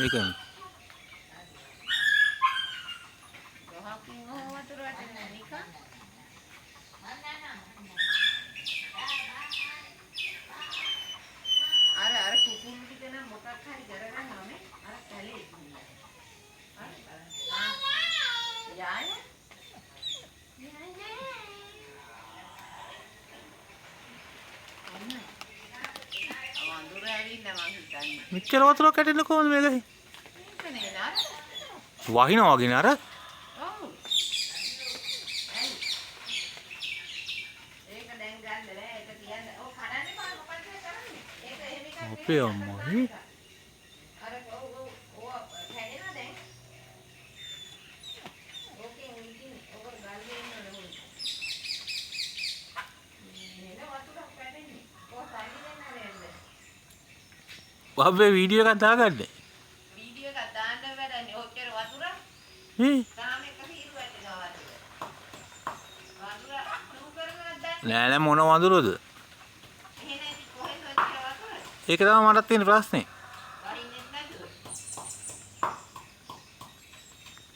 ඒකනේ. අර කුකුල් ටික නම් මොකක් හරි කරගන්න ඕනේ. අර කැලේ. යාය. වඳුර ඇවිල්ලා මං හිතන්නේ. මෙච්චර වතුරක් ඇටෙන්න කොහොමද මේ ගහේ? මේකනේ නාර. වහිනවා වගේ නේ අර. ඔව්. ඒක දැන් ගන්න බෑ. ඒක තියන්න. ඔව් කඩන්න බෑ මොකද කරන්නේ? ඒක එහෙම එකක් නෙමෙයි. අපේ අම්මයි. අර ඔව් කැඩෙනවා දැන්. ඕකේ උන්කින් ඔක ගල්ලේ ඉන්නවනේ උන්. නේ වතුරක් කැඩෙන්නේ. ඔය සල්ලි දෙන්න නේද? අපේ වීඩියෝ එකක් දාගන්න. වීඩියෝ එකක් දාන්න වැඩන්නේ. ඔච්චර වතුර හේ තාම එක සීරු ඇටෙනවා වතුර. වතුර අතුරු කරනවද දැන්? නෑ නෑ මොන වඳුරද? එහෙනම් කොහෙන්ද ඔච්චර වතුර? ඒක තමයි මටත් තියෙන ප්‍රශ්නේ.